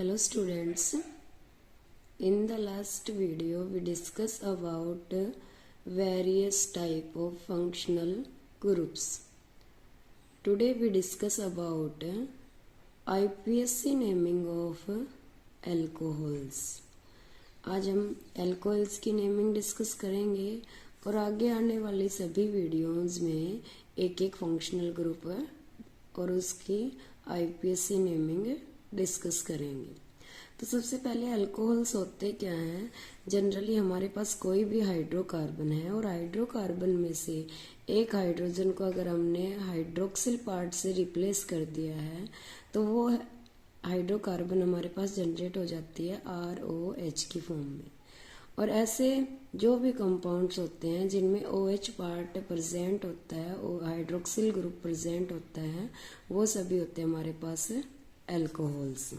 Hello students, in the last video we discussed about various type of functional groups. Today we discuss about IPSC naming of alcohols. आज हम alcohols की naming discuss करेंगे और आगे आने वाली सभी वीडियोस में एक एक फंक्शनल ग्रुप और उसकी IPSC नेमिंग डिस्कस करेंगे। तो सबसे पहले अल्कोहल्स होते क्या हैं। जनरली हमारे पास कोई भी हाइड्रोकार्बन है और हाइड्रोकार्बन में से एक हाइड्रोजन को अगर हमने हाइड्रोक्सिल पार्ट से रिप्लेस कर दिया है तो वो हाइड्रोकार्बन हमारे पास जनरेट हो जाती है ROH की फॉर्म में। और ऐसे जो भी कंपाउंड्स होते हैं जिनमें OH पार्ट प्रेजेंट होता है और हाइड्रोक्सिल ग्रुप प्रेजेंट होता है वो सभी होते हैं हमारे पास अल्कोहल्स।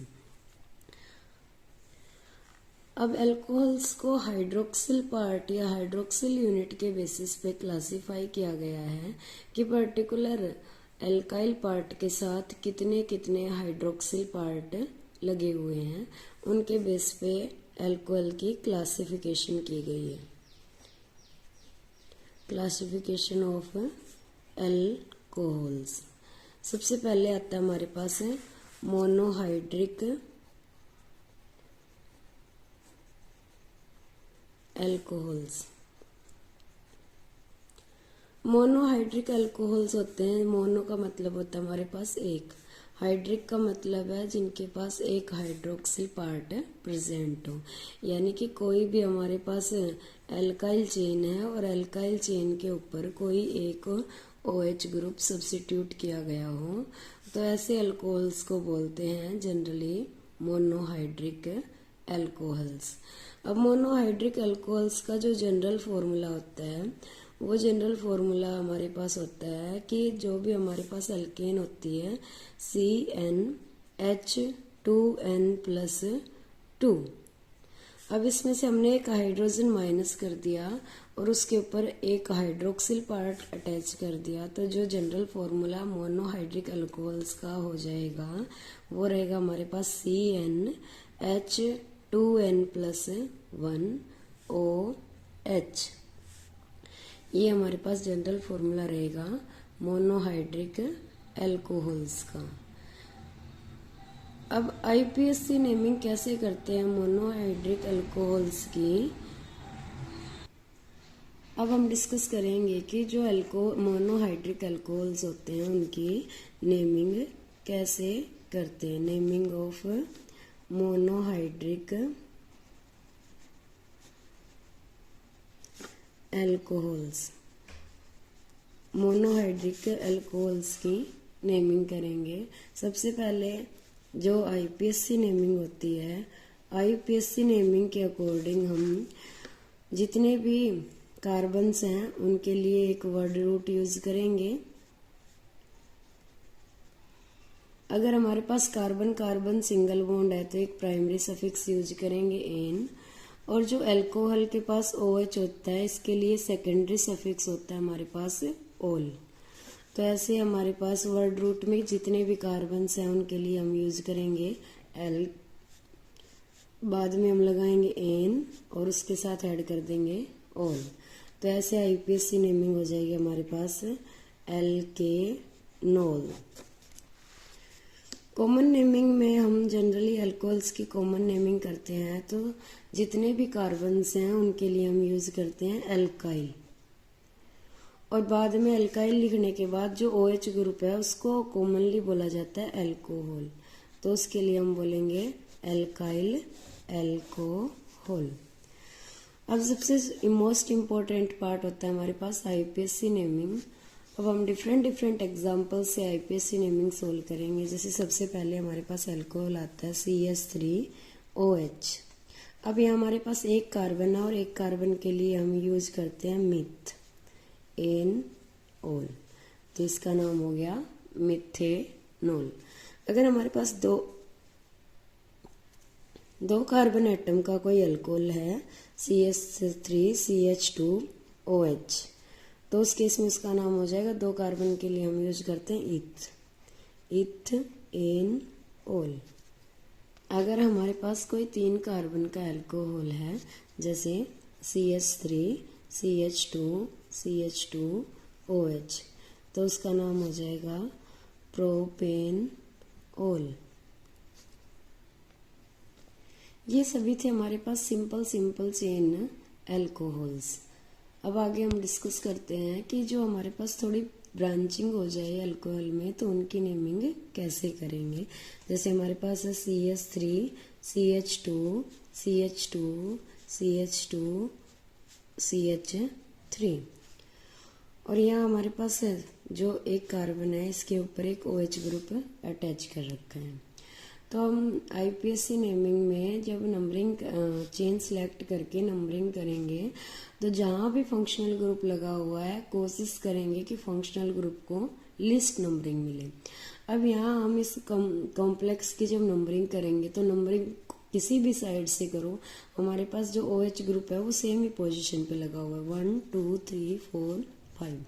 अब अल्कोहल्स को हाइड्रोक्सिल पार्ट या हाइड्रोक्सिल यूनिट के बेसिस पे क्लासिफाई किया गया है कि पर्टिकुलर एल्काइल पार्ट के साथ कितने कितने हाइड्रोक्सिल पार्ट लगे हुए हैं, उनके बेस पे अल्कोहल की क्लासिफिकेशन की गई है। Classification of alcohols. सबसे पहले आता है हमारे पास है मोनोहाइड्रिक अल्कोहल्स। मोनोहाइड्रिक अल्कोहल्स होते हैं, मोनो का मतलब होता है हमारे पास एक, हाइड्रिक का मतलब है जिनके पास एक हाइड्रोक्सिल पार्ट प्रेजेंट हो, यानी कि कोई भी हमारे पास एल्काइल चेन है और एल्काइल चेन के ऊपर कोई एक OH ग्रुप सब्स्टिट्यूट किया गया हो, तो ऐसे अल्कोहल्स को बोलते हैं जनरली मोनोहाइड्रिक अल्कोहल्स। अब मोनोहाइड्रिक अल्कोहल्स का जो जनरल फॉर्मूला होता है वो जनरल फॉर्मूला हमारे पास होता है कि जो भी हमारे पास अल्केन होती है CnH2n+2। अब इसमें से हमने एक हाइड्रोजन माइनस कर दिया और उसके ऊपर एक हाइड्रोक्सिल पार्ट अटैच कर दिया, तो जो जनरल फॉर्मूला मोनोहाइड्रिक अल्कोहल्स का हो जाएगा वो रहेगा हमारे पास CnH2n+1OH। ये हमारे पास जनरल फॉर्मूला रहेगा मोनोहाइड्रिक अल्कोहल्स का। अब IPSC नेमिंग कैसे करते हैं मोनोहाइड्रिक अल्कोहल्स की, अब हम डिस्कस करेंगे कि जो मोनोहाइड्रिक अल्कोहल्स होते हैं उनकी नेमिंग कैसे करते हैं। Naming of monohydric alcohols. Monohydric alcohols की नेमिंग करेंगे। सबसे पहले जो IPSC नेमिंग होती है, IPSC नेमिंग के अकॉर्डिंग हम जितने भी कार्बन्स हैं उनके लिए एक वर्ड रूट यूज करेंगे। अगर हमारे पास कार्बन कार्बन सिंगल बॉन्ड है तो एक प्राइमरी सफिक्स यूज करेंगे एन, और जो अल्कोहल के पास OH होता है इसके लिए सेकेंडरी सफिक्स होता है हमारे पास ओल। तो ऐसे हमारे पास वर्ड रूट में जितने भी कार्बन्स हैं उनके लिए हम यूज करेंगे एल, बाद में हम लगाएंगे एन और उसके साथ ऐड कर देंगे ओल। तो ऐसे IPSC नेमिंग हो जाएगी हमारे पास एल्केनोल। कॉमन नेमिंग में हम जनरली अल्कोहल्स की कॉमन नेमिंग करते हैं तो जितने भी कार्बन्स हैं उनके लिए हम यूज करते हैं एल्काइल, और बाद में एल्काइल लिखने के बाद जो OH ग्रुप है उसको कॉमनली बोला जाता है अल्कोहल, तो उसके लिए हम बोलेंगे एल्काइल अल्कोहल। अब सबसे मोस्ट इम्पोर्टेंट पार्ट होता है हमारे पास IPSC नेमिंग। अब हम डिफरेंट एग्जाम्पल से IPSC नेमिंग सोल्व करेंगे। जैसे सबसे पहले हमारे पास अल्कोहल आता है CH3OH। अब यहाँ हमारे पास एक कार्बन है और एक कार्बन के लिए हम यूज करते हैं मिथ एन ओल, तो इसका नाम हो गया मिथेनॉल। अगर हमारे पास दो कार्बन एटम का कोई अल्कोहल है CH3CH2OH, तो उस केस में उसका नाम हो जाएगा, दो कार्बन के लिए हम यूज करते हैं इथ एन ओल। अगर हमारे पास कोई 3 कार्बन का अल्कोहल है, जैसे CH3, CH2, CH2OH, तो उसका नाम हो जाएगा प्रोपेनॉल। ये सभी थे हमारे पास सिंपल चेन अल्कोहल्स। अब आगे हम डिस्कस करते हैं कि जो हमारे पास थोड़ी ब्रांचिंग हो जाए अल्कोहल में, तो उनकी नेमिंग कैसे करेंगे। जैसे हमारे पास है CH3, CH2, CH2, CH2, CH3, और यहाँ हमारे पास जो एक कार्बन है इसके ऊपर एक OH ग्रुप अटैच कर रखा है। तो हम IPSC नेमिंग में जब नंबरिंग चेन सेलेक्ट करके नंबरिंग करेंगे, तो जहाँ भी फंक्शनल ग्रुप लगा हुआ है कोशिश करेंगे कि फंक्शनल ग्रुप को लिस्ट नंबरिंग मिले। अब यहाँ हम इस कॉम्प्लेक्स की जब नंबरिंग करेंगे, तो नंबरिंग किसी भी साइड से करो, हमारे पास जो OH ग्रुप है वो सेम ही पोजीशन पे लगा हुआ है, 1 2 3 4 5,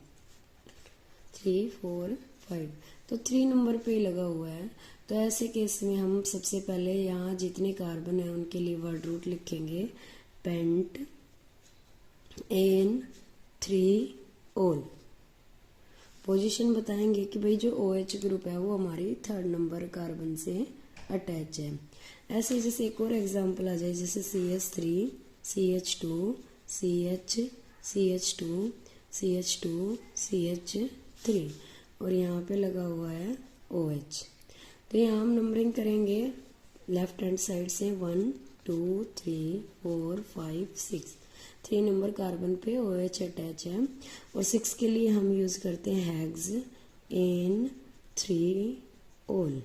3 4 5, तो 3 नंबर पे ही लगा हुआ है। तो ऐसे केस में हम सबसे पहले यहाँ जितने कार्बन है उनके लिए वर्ड रूट लिखेंगे, पेंट N3OL। पोजीशन बताएंगे कि भाई जो OH ग्रुप है वो हमारी 3rd नंबर कार्बन से अटैच है। ऐसे जैसे एक और एग्जांपल आ जाए, जैसे CH3, CH2, CH, CH2, CH2, CH3, और यहाँ पे लगा हुआ है OH। तो यहाँ हम नंबरिंग करेंगे लेफ्ट हैंड साइड से 1 2 3 4 5 6, 3 नंबर कार्बन पे OH अटैच है, और 6 के लिए हम यूज करते हैं हेक्स N3OL।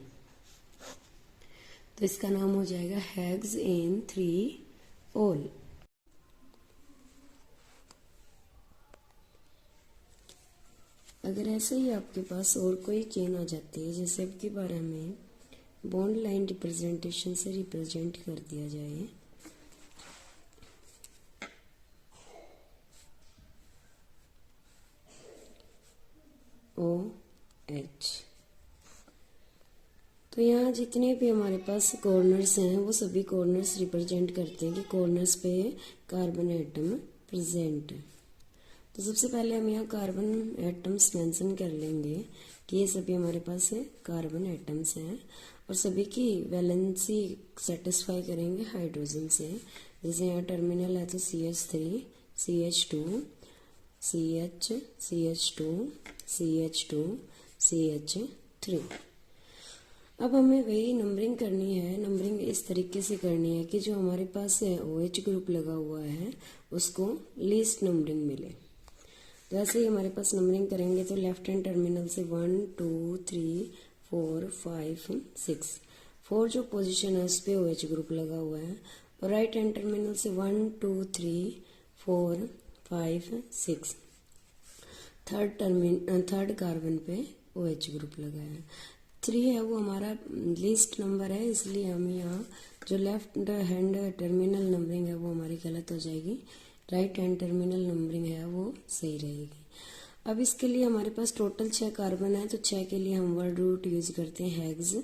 तो इसका नाम हो जाएगा हेक्स N3OL। अगर ऐसे ही आपके पास और कोई चेन आ जाती है, जैसे अब की बार हमें बॉन्ड लाइन रिप्रेजेंटेशन से रिप्रेजेंट कर दिया जाए, OH, तो यहाँ जितने भी हमारे पास कॉर्नर्स हैं वो सभी कॉर्नर्स रिप्रेजेंट करते हैं कि कॉर्नर्स पे कार्बन एटम प्रेजेंट है। तो सबसे पहले हम यहाँ कार्बन एटम्स मेंशन कर लेंगे कि ये सभी हमारे पास कार्बन एटम्स हैं, और सभी की वैलेंसी सेटिस्फाई करेंगे हाइड्रोजन से। जैसे यहाँ टर्मिनल है तो CH3, CH2, CH, CH2, CH2, CH3। अब हमें वही नंबरिंग करनी है। नंबरिंग इस तरीके से करनी है कि जो हमारे पास OH ग्रुप लगा हुआ है उसको लीस्ट नंबरिंग मिले। तो ऐसे ही हमारे पास नंबरिंग करेंगे तो लेफ्ट हैंड टर्मिनल से 1 2 3 4 5 6, 4 जो पोजीशन है उस पर OH ग्रुप लगा हुआ है, और राइट हैंड टर्मिनल से 1 2 3 4 5 6, थर्ड कार्बन पे OH ग्रुप लगा है। 3 है वो हमारा लीस्ट नंबर है, इसलिए हम यहाँ जो लेफ्ट हैंड टर्मिनल नंबरिंग है वो हमारी गलत हो जाएगी, राइट हैंड टर्मिनल नंबरिंग है वो सही रहेगी। अब इसके लिए हमारे पास टोटल 6 कार्बन है, तो 6 के लिए हम वर्ड रूट यूज करते हैं हेक्स।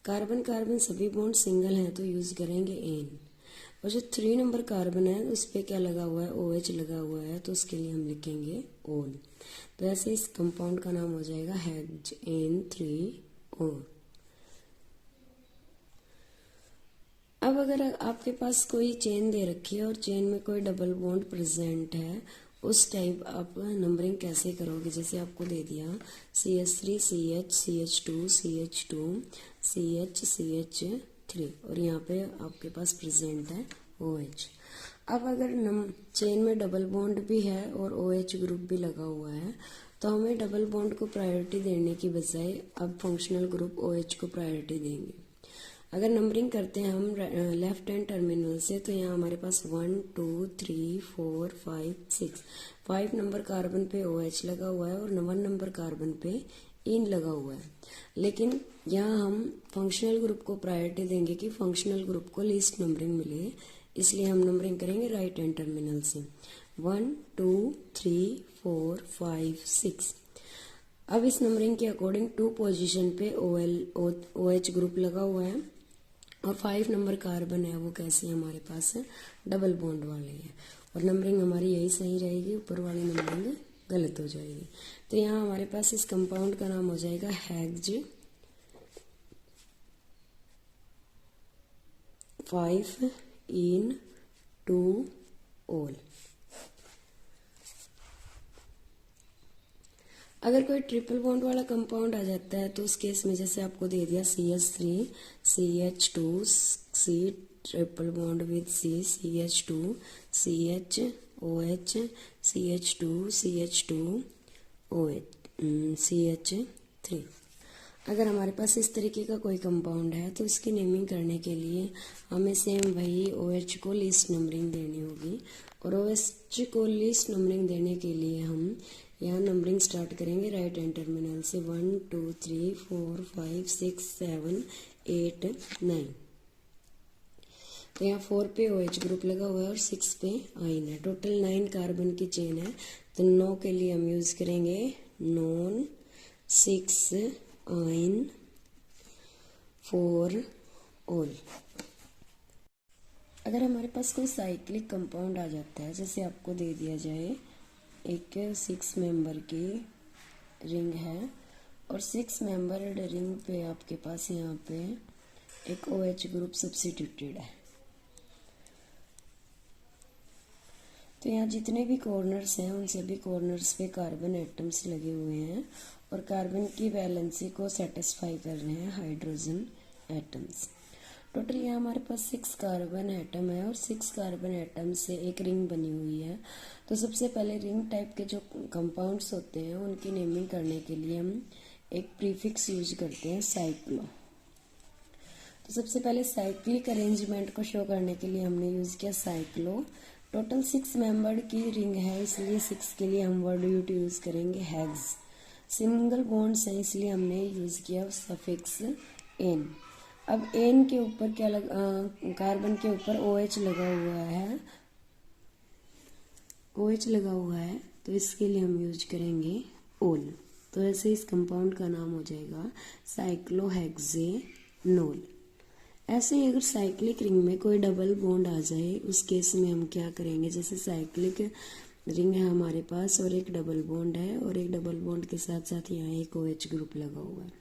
कार्बन कार्बन सभी बॉन्ड सिंगल हैं तो यूज करेंगे N, और जो 3 नंबर कार्बन है उस पर क्या लगा हुआ है, OH लगा हुआ है, तो उसके लिए हम लिखेंगे OL। तो ऐसे इस कंपाउंड का नाम हो जाएगा हेक्स N3O। अब अगर आपके पास कोई चेन दे रखी है और चेन में कोई डबल बॉन्ड प्रेजेंट है, उस टाइप आप नंबरिंग कैसे करोगे। जैसे आपको दे दिया CH3, CH, CH2, CH2, CH, CH3, और यहाँ पे आपके पास प्रेजेंट है OH। अब अगर चेन में डबल बॉन्ड भी है और OH ग्रुप भी लगा हुआ है, तो हमें डबल बॉन्ड को प्रायोरिटी देने की बजाय अब फंक्शनल ग्रुप OH को प्रायोरिटी देंगे। अगर नंबरिंग करते हैं हम लेफ्ट हैंड टर्मिनल से, तो यहाँ हमारे पास 1 2 3 4 5 6, 5 नंबर कार्बन पे OH लगा हुआ है और 1 नंबर कार्बन पे इन लगा हुआ है। लेकिन यहाँ हम फंक्शनल ग्रुप को प्रायोरिटी देंगे कि फंक्शनल ग्रुप को लीस्ट नंबरिंग मिले, इसलिए हम नंबरिंग करेंगे राइट हैंड टर्मिनल से 1 2 3 4 5 6। अब इस नंबरिंग के अकॉर्डिंग 2 पोजीशन पे OH ग्रुप लगा हुआ है, और 5 नंबर कार्बन है वो कैसे हमारे पास डबल बॉन्ड वाले हैं, और नंबरिंग हमारी यही सही रहेगी, ऊपर वाली नंबरिंग गलत हो जाएगी। तो यहाँ हमारे पास इस कंपाउंड का नाम हो जाएगा हेक्स 5-in-2-ol। अगर कोई ट्रिपल बॉन्ड वाला कंपाउंड आ जाता है तो उस केस में जैसे आपको दे दिया CH3 CH2 C triple bond with C CH2 CH OH CH2 CH2 OH CH3। अगर हमारे पास इस तरीके का कोई कंपाउंड है तो इसकी नेमिंग करने के लिए हमें सेम वही OH को लीस्ट नंबरिंग देनी होगी, और OH को लीस्ट नंबरिंग देने के लिए हम यहाँ नंबरिंग स्टार्ट करेंगे राइट हैंड टर्मिनल से 1 2 3 4 5 6 7 8 9। तो यहाँ 4 पे OH ग्रुप लगा हुआ है और 6 पे आइन है। टोटल 9 कार्बन की चेन है, तो 9 के लिए हम यूज करेंगे नॉन 6 आइन 4 ओल। अगर हमारे पास कोई साइक्लिक कंपाउंड आ जाता है, जैसे आपको दे दिया जाए एक 6 मेंबर की रिंग है और 6 मेंबर्ड रिंग पे आपके पास यहाँ पे एक OH ग्रुप सब्स्टिट्यूटेड है, तो यहाँ जितने भी कॉर्नर्स हैं उन सभी कॉर्नर्स पे कार्बन एटम्स लगे हुए हैं और कार्बन की वैलेंसी को सेटिस्फाई कर रहे हैं हाइड्रोजन एटम्स। टोटल यहाँ हमारे पास 6 कार्बन एटम है और 6 कार्बन एटम से एक रिंग बनी हुई है। तो सबसे पहले रिंग टाइप के जो कंपाउंड्स होते हैं उनकी नेमिंग करने के लिए हम एक प्रीफिक्स यूज करते हैं साइक्लो। तो सबसे पहले साइक्लिक अरेंजमेंट को शो करने के लिए हमने यूज किया साइक्लो। टोटल 6 मेंबर्ड की रिंग है, इसलिए 6 के लिए हम वर्ड यूज करेंगे हेक्स। सिंगल बॉन्ड्स है इसलिए हमने यूज किया सफिक्स एन। अब एन के ऊपर क्या कार्बन के ऊपर OH लगा हुआ है, OH लगा हुआ है, तो इसके लिए हम यूज करेंगे ओल। तो ऐसे इस कंपाउंड का नाम हो जाएगा साइक्लोहेक्सेनोल। ऐसे ही अगर साइक्लिक रिंग में कोई डबल बॉन्ड आ जाए उस केस में हम क्या करेंगे, जैसे साइक्लिक रिंग है हमारे पास और एक डबल बॉन्ड है और एक डबल बॉन्ड के साथ साथ यहाँ एक OH ग्रुप लगा हुआ है,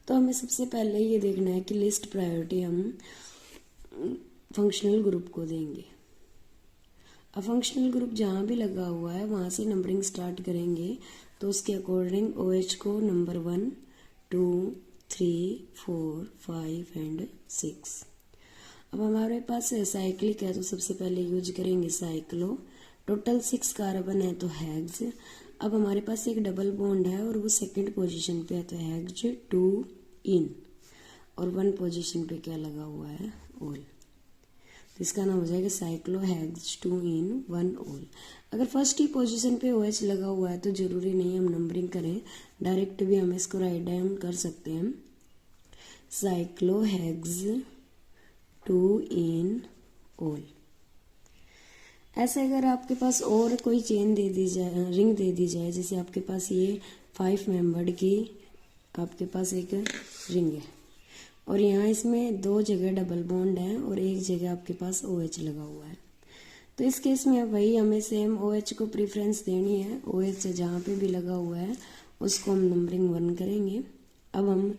तो हमें सबसे पहले ये देखना है कि लिस्ट प्रायोरिटी हम फंक्शनल ग्रुप को देंगे। अब फंक्शनल ग्रुप जहाँ भी लगा हुआ है वहाँ से नंबरिंग स्टार्ट करेंगे, तो उसके अकॉर्डिंग OH को नंबर 1 2 3 4 5 एंड 6। अब हमारे पास साइक्लिक है तो सबसे पहले यूज करेंगे साइक्लो। टोटल 6 कार्बन है तो हेक्स। अब हमारे पास एक डबल बॉन्ड है और वो सेकंड पोजीशन पे है तो हेक्स 2 इन, और 1 पोजीशन पे क्या लगा हुआ है ओल, तो इसका नाम हो जाएगा साइक्लो हेक्स 2 इन 1 ओल। अगर फर्स्ट ही पोजीशन पे OH लगा हुआ है तो जरूरी नहीं हम नंबरिंग करें, डायरेक्ट भी हम इसको राइट डाउन कर सकते हैं साइक्लो हेक्स 2 इन ओल। ऐसे अगर आपके पास और कोई चेन दे दी जाए, रिंग दे दी जाए, जैसे आपके पास ये 5 मेंबर्ड की आपके पास एक रिंग है और यहाँ इसमें 2 जगह डबल बॉन्ड है और एक जगह आपके पास OH लगा हुआ है, तो इस केस में वही हमें सेम OH को प्रेफरेंस देनी है। OH जहाँ पे भी लगा हुआ है उसको हम नंबरिंग 1 करेंगे। अब हम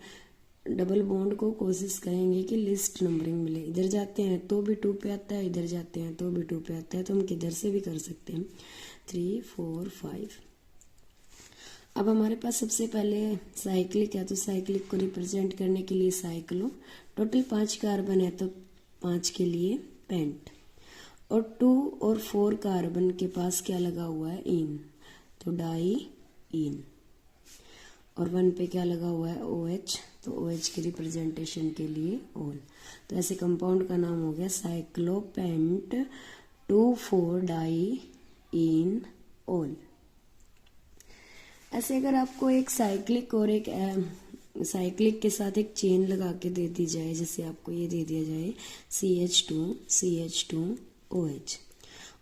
डबल बॉन्ड को कोशिश करेंगे कि लिस्ट नंबरिंग मिले, इधर जाते हैं तो भी 2 पे आता है, इधर जाते हैं तो भी 2 पे आता है, तो हम किधर से भी कर सकते हैं 3 4 5। अब हमारे पास सबसे पहले साइक्लिक है तो साइक्लिक को रिप्रेजेंट करने के लिए साइक्लो। टोटल 5 कार्बन है तो 5 के लिए पेंट, और 2 और 4 कार्बन के पास क्या लगा हुआ है इन, तो डाई इन, और 1 पे क्या लगा हुआ है OH, तो OH की रिप्रेजेंटेशन के लिए ओल। तो ऐसे कंपाउंड का नाम हो गया साइक्लोपेंट 2,4 डाई इन ओल। ऐसे अगर आपको एक साइक्लिक और एक साइक्लिक के साथ एक चेन लगा के दे दी जाए, जैसे आपको ये दे दिया जाए CH2 OH,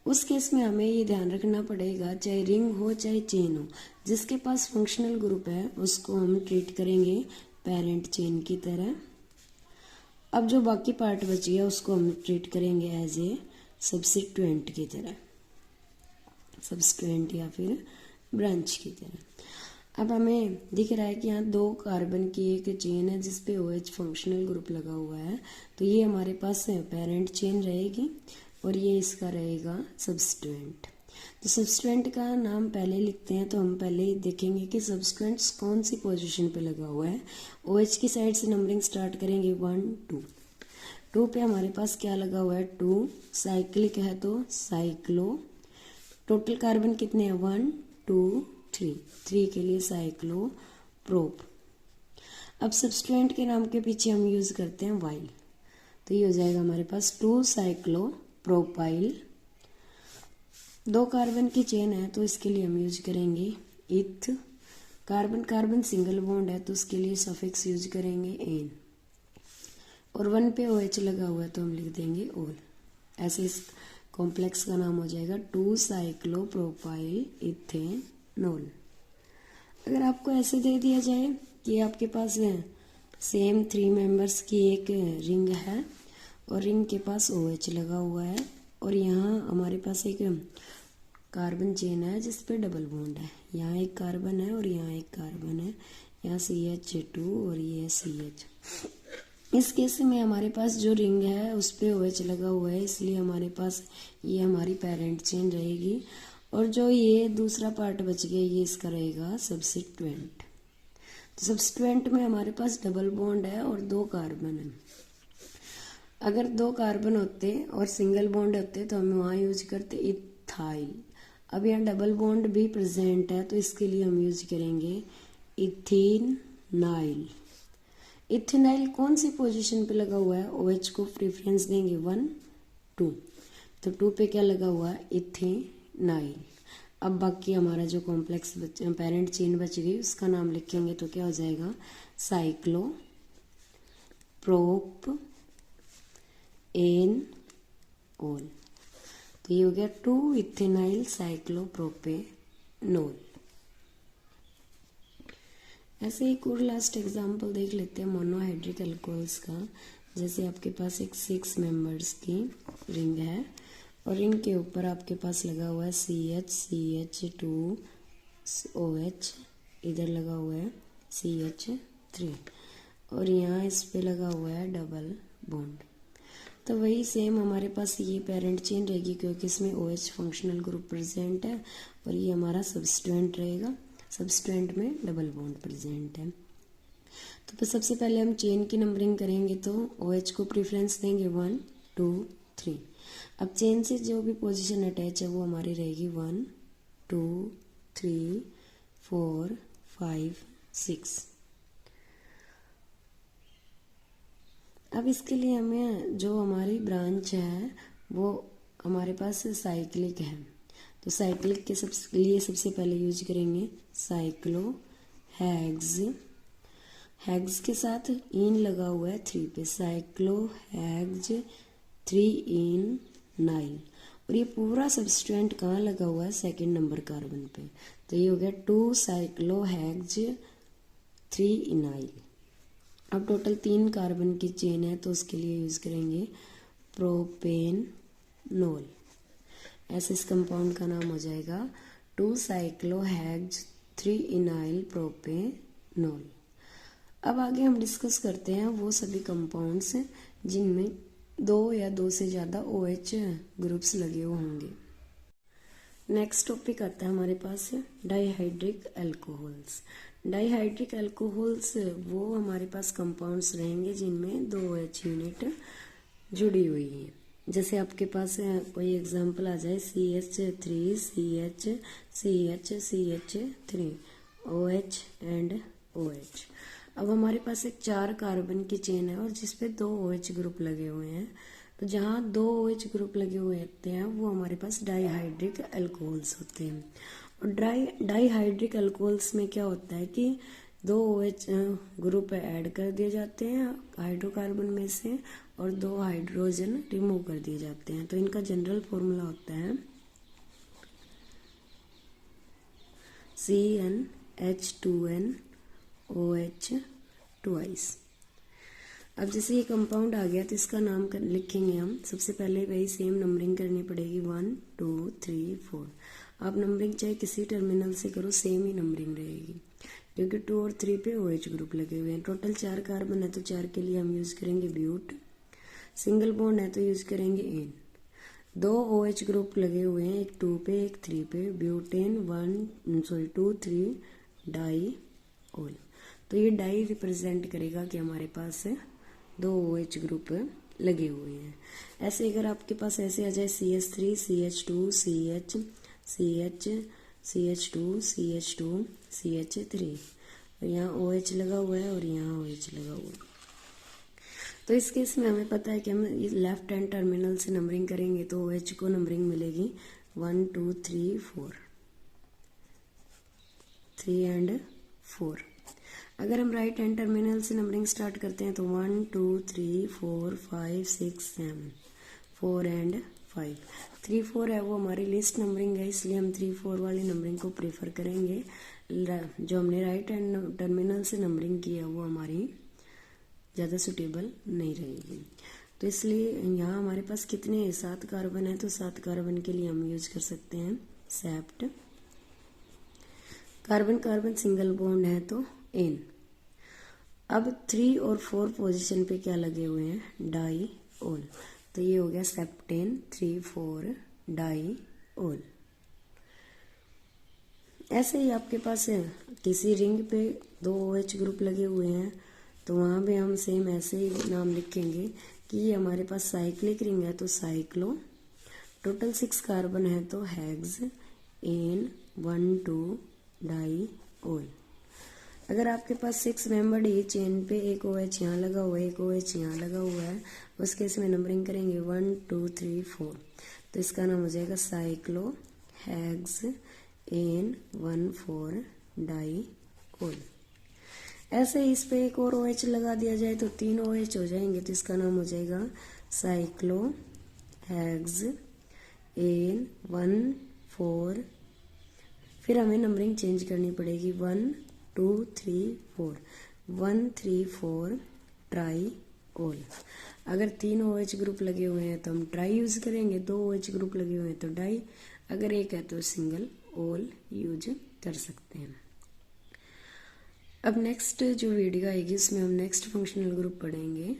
उस केस में हमें ये ध्यान रखना पड़ेगा चाहे रिंग हो चाहे चेन हो, जिसके पास फंक्शनल ग्रुप है उसको हम ट्रीट करेंगे पेरेंट चेन की तरह, अब जो बाकी पार्ट बच गया उसको हम ट्रीट करेंगे एज ए सब्स्टिट्यूएंट की तरह, सब्स्टिट्यूएंट या फिर ब्रांच की तरह। अब हमें दिख रहा है कि यहाँ 2 कार्बन की एक चेन है जिसपे OH फंक्शनल ग्रुप लगा हुआ है, तो ये हमारे पास पेरेंट चेन रहेगी और ये इसका रहेगा सब्स्टिट्यूएंट। तो सब्स्टिट्यूएंट का नाम पहले लिखते हैं, तो हम पहले ही देखेंगे कि सब्स्टिट्यूएंट कौन सी पोजीशन पे लगा हुआ है। OH की साइड से नंबरिंग स्टार्ट करेंगे 1 2। 2 पे हमारे पास क्या लगा हुआ है 2, साइक्लिक है तो साइक्लो। टोटल कार्बन कितने हैं 1 2 3, 3 के लिए साइक्लो प्रोप। अब सब्स्टिट्यूएंट के नाम के पीछे हम यूज करते हैं वाइल, तो ये हो जाएगा हमारे पास 2 साइक्लो प्रोपाइल। 2 कार्बन की चेन है तो इसके लिए हम यूज करेंगे इथ। कार्बन कार्बन सिंगल बॉन्ड है तो उसके लिए सफिक्स यूज करेंगे एन। और 1 पे OH लगा हुआ है तो हम लिख देंगे ओल। ऐसे इस कॉम्प्लेक्स का नाम हो जाएगा 2 साइक्लो प्रोपाइल इथेनॉल। अगर आपको ऐसे दे दिया जाए कि आपके पास सेम 3 मेंबर्स की एक रिंग है और रिंग के पास OH लगा हुआ है और यहाँ हमारे पास एक कार्बन चेन है जिस पे डबल बॉन्ड है, यहाँ एक कार्बन है और यहाँ एक कार्बन है, यहाँ CH2 और ये CH। इस केस में हमारे पास जो रिंग है उस पे OH लगा हुआ है, इसलिए हमारे पास ये हमारी पेरेंट चेन रहेगी और जो ये दूसरा पार्ट बच गया ये इसका रहेगा सब्स्टिट्यूएंट। तो सब्स्टिट्यूएंट में हमारे पास डबल बॉन्ड है और 2 कार्बन है। अगर 2 कार्बन होते और सिंगल बॉन्ड होते तो हम वहाँ यूज करते इथाइल। अब यहाँ डबल बॉन्ड भी प्रेजेंट है तो इसके लिए हम यूज करेंगे इथेनाइल। इथेनाइल कौन सी पोजीशन पे लगा हुआ है, OH को प्रेफरेंस देंगे 1 2, तो 2 पे क्या लगा हुआ है इथेनाइल। अब बाकी हमारा जो कॉम्प्लेक्स पेरेंट चेन बच गई उसका नाम लिखेंगे तो क्या हो जाएगा साइक्लो प्रोप एन ओल। तो ये हो गया 2 इथेनाइल साइक्लोप्रोपेनोल। ऐसे एक और लास्ट एग्जांपल देख लेते हैं मोनोहाइड्रिक अल्कोहल्स का। जैसे आपके पास एक 6 मेंबर्स की रिंग है और रिंग के ऊपर आपके पास लगा हुआ है CH2 OH, इधर लगा हुआ है CH3 और यहाँ इस पे लगा हुआ है डबल बॉन्ड। तो वही सेम हमारे पास ये पेरेंट चेन रहेगी क्योंकि इसमें OH फंक्शनल ग्रुप प्रेजेंट है और ये हमारा सब्स्टिट्यूएंट रहेगा। सब्स्टिट्यूएंट में डबल बॉन्ड प्रेजेंट है। तो सबसे पहले हम चेन की नंबरिंग करेंगे तो OH को प्रेफरेंस देंगे 1 2 3। अब चेन से जो भी पोजीशन अटैच है वो हमारी रहेगी 1 2 3 4 5 6। अब इसके लिए हमें जो हमारी ब्रांच है वो हमारे पास साइक्लिक है, तो साइक्लिक के लिए सबसे पहले यूज करेंगे साइक्लो हैग्स। हैग्स के साथ इन लगा हुआ है 3 पे, साइक्लो हैग्स 3 इन नाइल। और ये पूरा सब्स्टिट्यूएंट कहाँ लगा हुआ है 2nd नंबर कार्बन पे, तो ये हो गया 2 साइक्लो हैग्स 3 इनाइल। अब टोटल 3 कार्बन की चेन है तो उसके लिए यूज करेंगे प्रोपेनोल। ऐसे इस कंपाउंड का नाम हो जाएगा 2 साइक्लोहेक्स 3 इनाइल प्रोपेनोल। अब आगे हम डिस्कस करते हैं वो सभी कंपाउंड्स जिनमें 2 या 2 से ज़्यादा OH ग्रुप्स लगे हुए होंगे। नेक्स्ट टॉपिक आता है हमारे पास डाइहाइड्रिक अल्कोहल्स। डाइहाइड्रिक अल्कोहल्स वो हमारे पास कंपाउंड्स रहेंगे जिनमें 2 OH यूनिट जुड़ी हुई है। जैसे आपके पास कोई एग्जांपल आ जाए CH3 CH CH CH3 OH and OH। अब हमारे पास एक 4 कार्बन की चेन है और जिसपे 2 OH ग्रुप लगे हुए हैं, तो जहाँ 2 OH ग्रुप लगे हुए होते हैं वो हमारे पास डाइहाइड्रिक अल्कोहल्स होते हैं। और डाइहाइड्रिक अल्कोहल्स में क्या होता है कि 2 OH ग्रुप ऐड कर दिए जाते हैं हाइड्रोकार्बन में से और 2 हाइड्रोजन रिमूव कर दिए जाते हैं। तो इनका जनरल फॉर्मूला होता है CnH2n OH ट्वाइस। अब जैसे ये कंपाउंड आ गया तो इसका नाम लिखेंगे हम। सबसे पहले वही सेम नंबरिंग करनी पड़ेगी 1 2 3 4। आप नंबरिंग चाहे किसी टर्मिनल से करो सेम ही नंबरिंग रहेगी, क्योंकि 2 और 3 पे OH ग्रुप लगे हुए हैं। टोटल 4 कार्बन है तो 4 के लिए हम यूज करेंगे ब्यूट। सिंगल बॉन्ड है तो यूज करेंगे एन। 2 OH ग्रुप लगे हुए हैं, एक 2 पे एक 3 पे, ब्यूटेन 2 3 डाई ओल। तो ये डाई रिप्रेजेंट करेगा कि हमारे पास 2 OH ग्रुप लगे हुए हैं। ऐसे अगर आपके पास ऐसे आ जाए CH3 CH2 CH CH CH2 CH2 CH3, और यहाँ OH लगा हुआ है और यहाँ OH लगा हुआ है, तो इस केस में हमें पता है कि हम लेफ्ट हैंड टर्मिनल से नंबरिंग करेंगे तो OH को नंबरिंग मिलेगी 1 2 3 4, 3 एंड 4। अगर हम राइट हैंड टर्मिनल से नंबरिंग स्टार्ट करते हैं तो 1 2 3 4 5 6 7, 4 एंड 5। 3 4 है वो हमारी लिस्ट नंबरिंग है, इसलिए हम 3 4 वाली नंबरिंग को प्रेफर करेंगे। जो हमने राइट हैंड टर्मिनल से नंबरिंग की है वो हमारी ज़्यादा सुटेबल नहीं रहेगी। तो इसलिए यहाँ हमारे पास कितने 7 कार्बन है, तो 7 कार्बन के लिए हम यूज कर सकते हैं सेप्ट। कार्बन कार्बन सिंगल बॉन्ड है तो एन। अब 3 और 4 पोजीशन पे क्या लगे हुए हैं, डाई ओल, तो ये हो गया सेप्टेन 3 4 डाई ओल। ऐसे ही आपके पास किसी रिंग पे 2 OH ग्रुप लगे हुए हैं तो वहाँ पे हम सेम ऐसे ही नाम लिखेंगे कि ये हमारे पास साइक्लिक रिंग है तो साइक्लो। टोटल 6 कार्बन है तो हेक्स एन 1 2 डाई ओल। अगर आपके पास 6 मेंबर्ड ये चेन पे एक OH यहाँ लगा हुआ है, एक OH यहाँ लगा हुआ है, उस केस में नंबरिंग करेंगे 1 2 3 4, तो इसका नाम हो जाएगा साइक्लो हेक्स एन 1 4 डाई ओल। ऐसे ही इस पे एक और OH लगा दिया जाए तो 3 OH हो जाएंगे, तो इसका नाम हो जाएगा साइक्लो हेक्स एन 1 4। फिर हमें नंबरिंग चेंज करनी पड़ेगी 1 2 3 4, 1 3 4 ट्राई ओल। अगर 3 OH ग्रुप लगे हुए हैं तो हम ट्राई यूज करेंगे, 2 OH ग्रुप लगे हुए हैं तो डाई, अगर एक है तो सिंगल ओल यूज कर सकते हैं। अब नेक्स्ट जो वीडियो आएगी उसमें हम नेक्स्ट फंक्शनल ग्रुप पढ़ेंगे।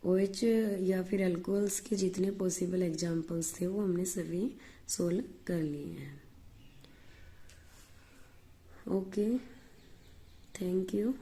OH या फिर अल्कोहल्स के जितने पॉसिबल एग्जांपल्स थे वो हमने सभी सोल्व कर लिए हैं। Okay, thank you.